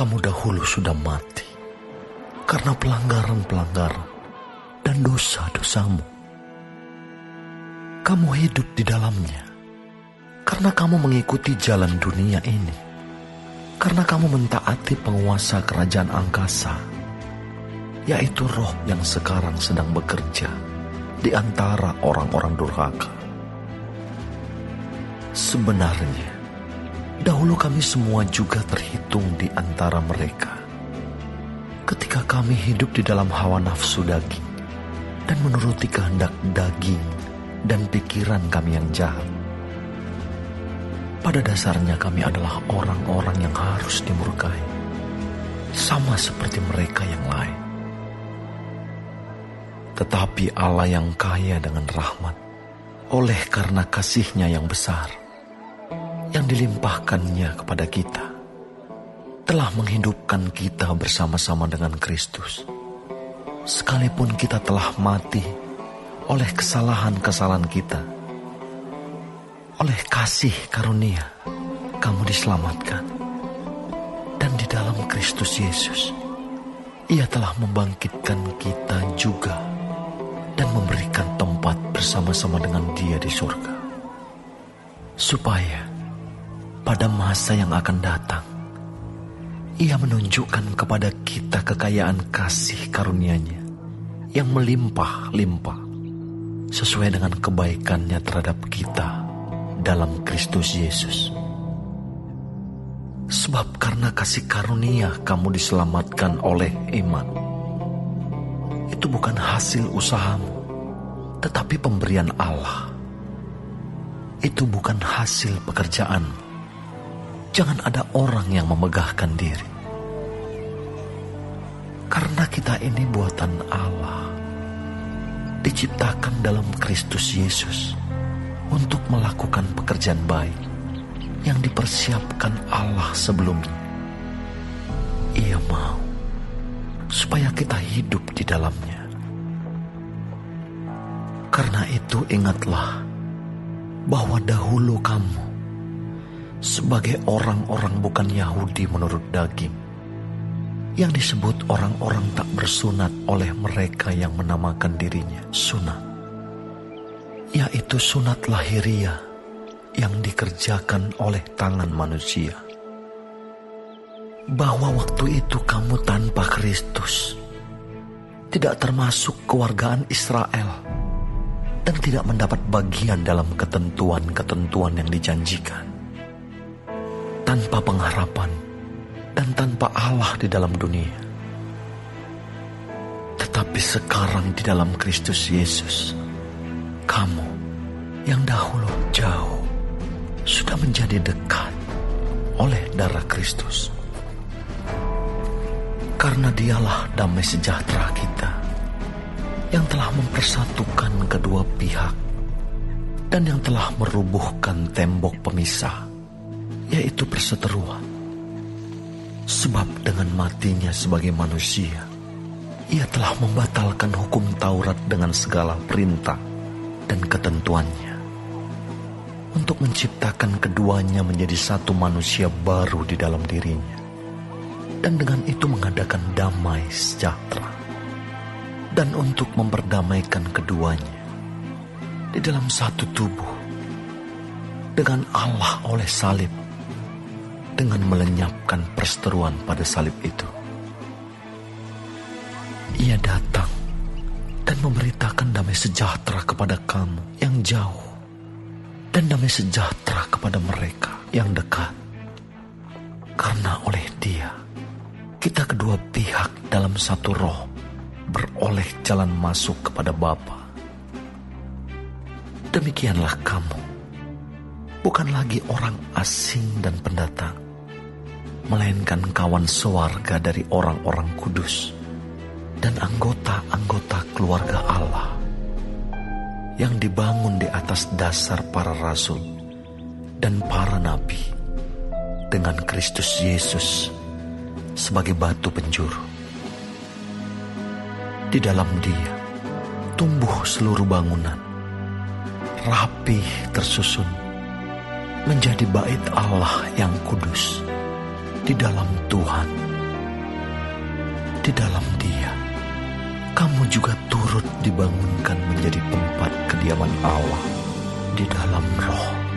kamu dahulu sudah mati karena pelanggaran-pelanggaran dan dosa-dosamu. Kamu hidup di dalamnya karena kamu mengikuti jalan dunia ini, karena kamu mentaati penguasa kerajaan angkasa, yaitu roh yang sekarang sedang bekerja di antara orang-orang durhaka. Sebenarnya, dahulu kami semua juga terhitung di antara mereka, ketika kami hidup di dalam hawa nafsu daging dan menuruti kehendak daging dan pikiran kami yang jahat. Pada dasarnya kami adalah orang-orang yang harus dimurkai, sama seperti mereka yang lain. Tetapi Allah yang kaya dengan rahmat, oleh karena kasih-Nya yang besar, yang dilimpahkannya kepada kita, telah menghidupkan kita bersama-sama dengan Kristus. Sekalipun kita telah mati oleh kesalahan-kesalahan kita, oleh kasih karunia kamu diselamatkan. Dan di dalam Kristus Yesus, Ia telah membangkitkan kita juga dan memberikan tempat bersama-sama dengan Dia di surga, supaya pada masa yang akan datang Ia menunjukkan kepada kita kekayaan kasih karunia-Nya yang melimpah-limpah sesuai dengan kebaikan-Nya terhadap kita dalam Kristus Yesus. Sebab karena kasih karunia kamu diselamatkan oleh iman. Itu bukan hasil usahamu, tetapi pemberian Allah. Itu bukan hasil pekerjaan. Jangan ada orang yang memegahkan diri. Karena kita ini buatan Allah, diciptakan dalam Kristus Yesus untuk melakukan pekerjaan baik yang dipersiapkan Allah sebelumnya. Ia mau supaya kita hidup di dalamnya. Karena itu ingatlah bahwa dahulu kamu sebagai orang-orang bukan Yahudi menurut daging, yang disebut orang-orang tak bersunat oleh mereka yang menamakan dirinya sunat, yaitu sunat lahiriah yang dikerjakan oleh tangan manusia. Bahwa waktu itu kamu tanpa Kristus, tidak termasuk kewargaan Israel, dan tidak mendapat bagian dalam ketentuan-ketentuan yang dijanjikan, tanpa pengharapan dan tanpa Allah di dalam dunia. Tetapi sekarang di dalam Kristus Yesus, kamu yang dahulu jauh sudah menjadi dekat oleh darah Kristus. Karena Dialah damai sejahtera kita, yang telah mempersatukan kedua pihak dan yang telah merubuhkan tembok pemisah, yaitu perseteruan. Sebab dengan matinya sebagai manusia, Ia telah membatalkan hukum Taurat dengan segala perintah dan ketentuannya, untuk menciptakan keduanya menjadi satu manusia baru di dalam dirinya, dan dengan itu mengadakan damai sejahtera, dan untuk memperdamaikan keduanya di dalam satu tubuh dengan Allah oleh salib, dengan melenyapkan perseteruan pada salib itu. Ia datang dan memberitakan damai sejahtera kepada kamu yang jauh, dan damai sejahtera kepada mereka yang dekat. Karena oleh Dia, kita kedua pihak dalam satu roh beroleh jalan masuk kepada Bapa. Demikianlah kamu, bukan lagi orang asing dan pendatang, melainkan kawan sewarga dari orang-orang kudus dan anggota-anggota keluarga Allah, yang dibangun di atas dasar para rasul dan para nabi, dengan Kristus Yesus sebagai batu penjuru. Di dalam Dia tumbuh seluruh bangunan, rapih tersusun, menjadi bait Allah yang kudus di dalam Tuhan, di dalam Dia, kamu juga turut dibangunkan menjadi tempat kediaman Allah di dalam Roh.